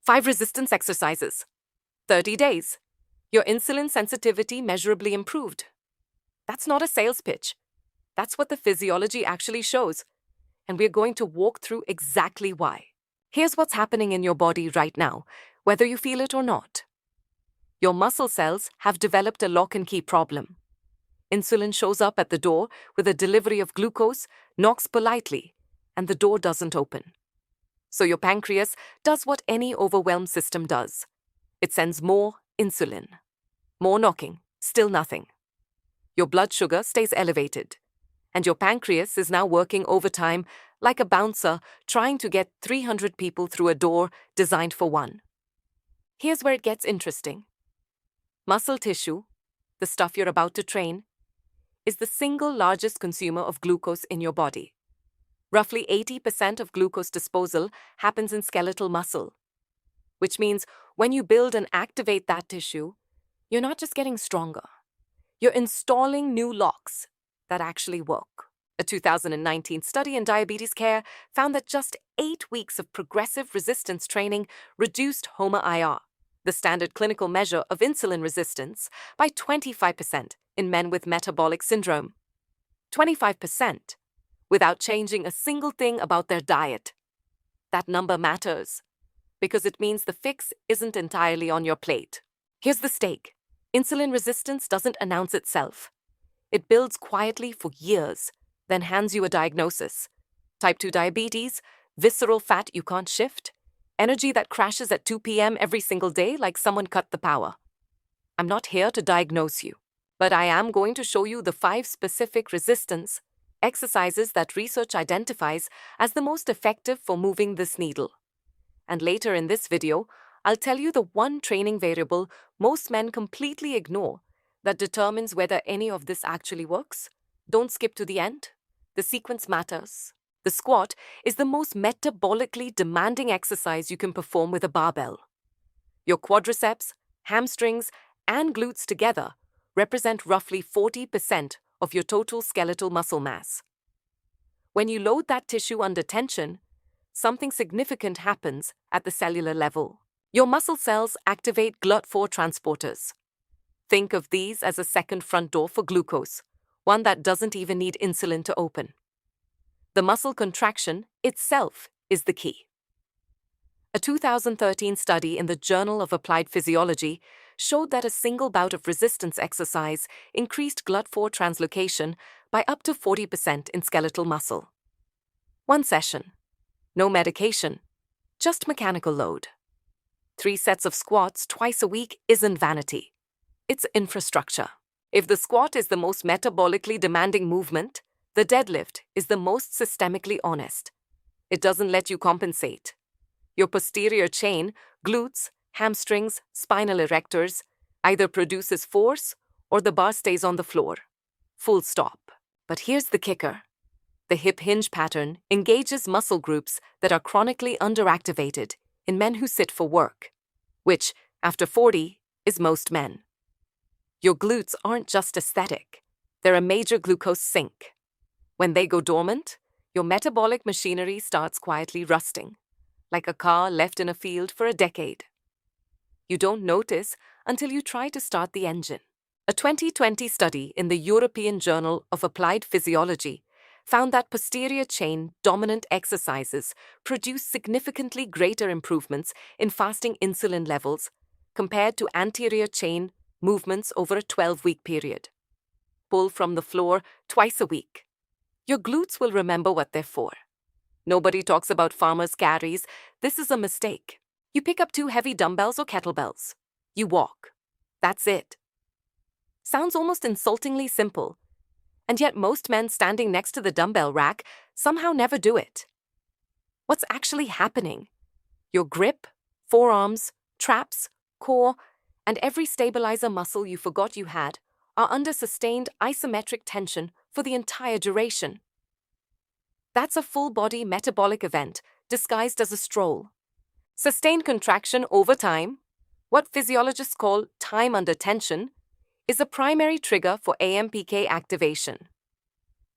5 resistance exercises. 30 days. Your insulin sensitivity measurably improved. That's not a sales pitch. That's what the physiology actually shows. And we're going to walk through exactly why. Here's what's happening in your body right now, whether you feel it or not. Your muscle cells have developed a lock and key problem. Insulin shows up at the door with a delivery of glucose, knocks politely, and the door doesn't open. So your pancreas does what any overwhelmed system does. It sends more insulin. More knocking, still nothing. Your blood sugar stays elevated, and your pancreas is now working overtime like a bouncer trying to get 300 people through a door designed for one. Here's where it gets interesting. Muscle tissue, the stuff you're about to train, is the single largest consumer of glucose in your body. Roughly 80% of glucose disposal happens in skeletal muscle, which means when you build and activate that tissue, you're not just getting stronger. You're installing new locks that actually work. A 2019 study in diabetes care found that just 8 weeks of progressive resistance training reduced HOMA-IR, the standard clinical measure of insulin resistance, by 25% in men with metabolic syndrome. 25%, without changing a single thing about their diet. That number matters, because it means the fix isn't entirely on your plate. Here's the stake. Insulin resistance doesn't announce itself. It builds quietly for years, then hands you a diagnosis. Type 2 diabetes, visceral fat you can't shift, energy that crashes at 2 p.m. every single day like someone cut the power. I'm not here to diagnose you, but I am going to show you the 5 specific resistance exercises that research identifies as the most effective for moving this needle. And later in this video, I'll tell you the one training variable most men completely ignore that determines whether any of this actually works. Don't skip to the end. The sequence matters. The squat is the most metabolically demanding exercise you can perform with a barbell. Your quadriceps, hamstrings, and glutes together represent roughly 40% of your total skeletal muscle mass. When you load that tissue under tension, something significant happens at the cellular level. Your muscle cells activate GLUT4 transporters. Think of these as a second front door for glucose, one that doesn't even need insulin to open. The muscle contraction itself is the key. A 2013 study in the Journal of Applied Physiology showed that a single bout of resistance exercise increased GLUT4 translocation by up to 40% in skeletal muscle. 1 session. No medication, just mechanical load. 3 sets of squats twice a week isn't vanity. It's infrastructure. If the squat is the most metabolically demanding movement, the deadlift is the most systemically honest. It doesn't let you compensate. Your posterior chain, glutes, hamstrings, spinal erectors, either produces force or the bar stays on the floor. Full stop. But here's the kicker. The hip hinge pattern engages muscle groups that are chronically underactivated in men who sit for work, which, after 40, is most men. Your glutes aren't just aesthetic. They're a major glucose sink. When they go dormant, your metabolic machinery starts quietly rusting, like a car left in a field for a decade. You don't notice until you try to start the engine. A 2020 study in the European Journal of Applied Physiology found that posterior chain dominant exercises produce significantly greater improvements in fasting insulin levels compared to anterior chain movements over a 12-week period. Pull from the floor twice a week. Your glutes will remember what they're for. Nobody talks about farmers' carries. This is a mistake. You pick up 2 heavy dumbbells or kettlebells. You walk. That's it. Sounds almost insultingly simple. And yet most men standing next to the dumbbell rack somehow never do it. What's actually happening? Your grip, forearms, traps, core, and every stabilizer muscle you forgot you had are under sustained isometric tension for the entire duration. That's a full-body metabolic event disguised as a stroll. Sustained contraction over time, what physiologists call time under tension, is a primary trigger for AMPK activation.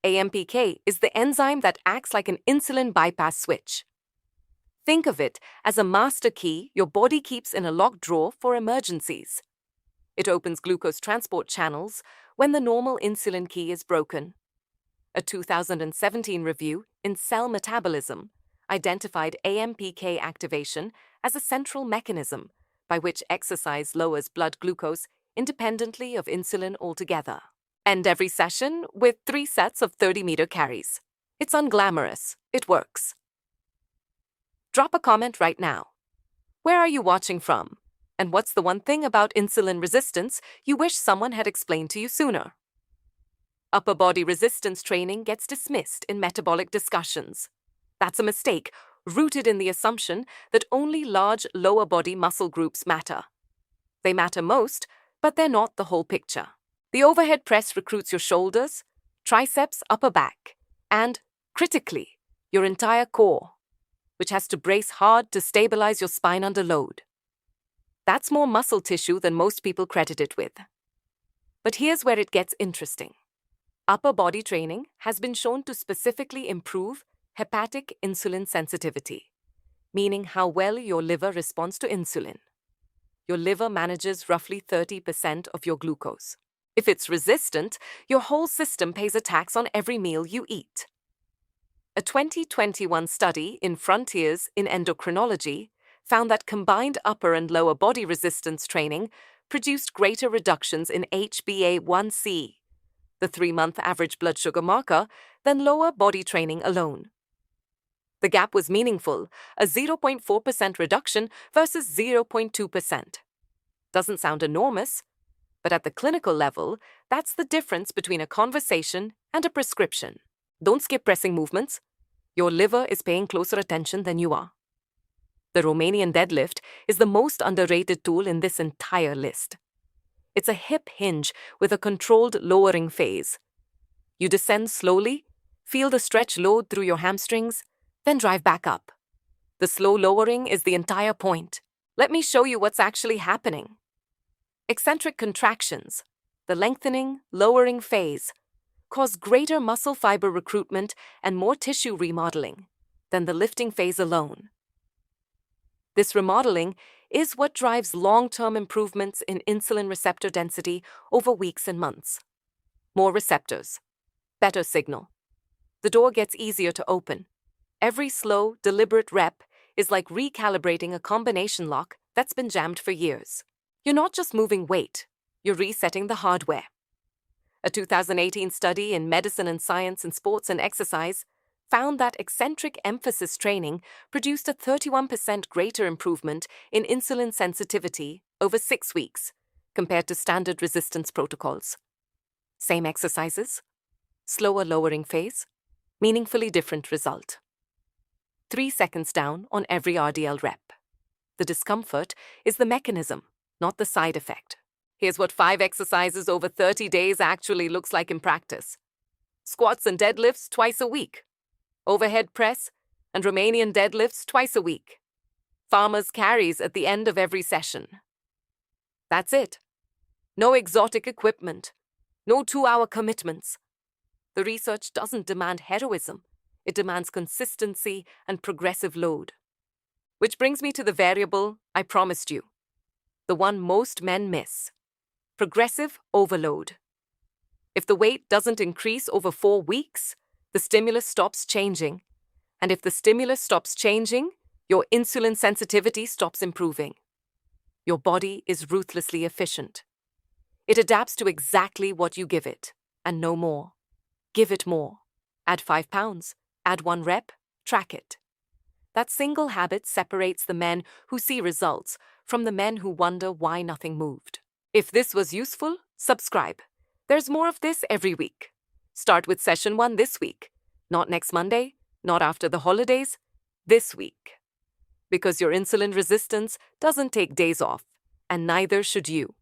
AMPK is the enzyme that acts like an insulin bypass switch. Think of it as a master key your body keeps in a locked drawer for emergencies. It opens glucose transport channels when the normal insulin key is broken. A 2017 review in Cell Metabolism identified AMPK activation as a central mechanism by which exercise lowers blood glucose independently of insulin altogether. End every session with 3 sets of 30-meter carries. It's unglamorous. It works. Drop a comment right now. Where are you watching from? And what's the one thing about insulin resistance you wish someone had explained to you sooner? Upper body resistance training gets dismissed in metabolic discussions. That's a mistake, rooted in the assumption that only large lower body muscle groups matter. They matter most, but they're not the whole picture. The overhead press recruits your shoulders, triceps, upper back, and, critically, your entire core, which has to brace hard to stabilize your spine under load. That's more muscle tissue than most people credit it with. But here's where it gets interesting. Upper body training has been shown to specifically improve hepatic insulin sensitivity, meaning how well your liver responds to insulin. Your liver manages roughly 30% of your glucose. If it's resistant, your whole system pays a tax on every meal you eat. A 2021 study in Frontiers in Endocrinology found that combined upper and lower body resistance training produced greater reductions in HbA1c, the 3-month average blood sugar marker, than lower body training alone. The gap was meaningful, a 0.4% reduction versus 0.2%. Doesn't sound enormous, but at the clinical level, that's the difference between a conversation and a prescription. Don't skip pressing movements. Your liver is paying closer attention than you are. The Romanian deadlift is the most underrated tool in this entire list. It's a hip hinge with a controlled lowering phase. You descend slowly, feel the stretch load through your hamstrings, then drive back up. The slow lowering is the entire point. Let me show you what's actually happening. Eccentric contractions, the lengthening, lowering phase, cause greater muscle fiber recruitment and more tissue remodeling than the lifting phase alone. This remodeling is what drives long-term improvements in insulin receptor density over weeks and months. More receptors, better signal. The door gets easier to open. Every slow, deliberate rep is like recalibrating a combination lock that's been jammed for years. You're not just moving weight, you're resetting the hardware. A 2018 study in Medicine and Science in Sports and Exercise found that eccentric emphasis training produced a 31% greater improvement in insulin sensitivity over 6 weeks compared to standard resistance protocols. Same exercises, slower lowering phase, meaningfully different result. 3 seconds down on every RDL rep. The discomfort is the mechanism, not the side effect. Here's what 5 exercises over 30 days actually looks like in practice. Squats and deadlifts twice a week. Overhead press and Romanian deadlifts twice a week. Farmers' carries at the end of every session. That's it. No exotic equipment. No 2-hour commitments. The research doesn't demand heroism. It demands consistency and progressive load. Which brings me to the variable I promised you. The one most men miss. Progressive overload. If the weight doesn't increase over 4 weeks, the stimulus stops changing. And if the stimulus stops changing, your insulin sensitivity stops improving. Your body is ruthlessly efficient. It adapts to exactly what you give it, and no more. Give it more. Add 5 pounds. Add 1 rep. Track it. That single habit separates the men who see results from the men who wonder why nothing moved. If this was useful, subscribe. There's more of this every week. Start with session 1 this week. Not next Monday, not after the holidays, this week. Because your insulin resistance doesn't take days off, and neither should you.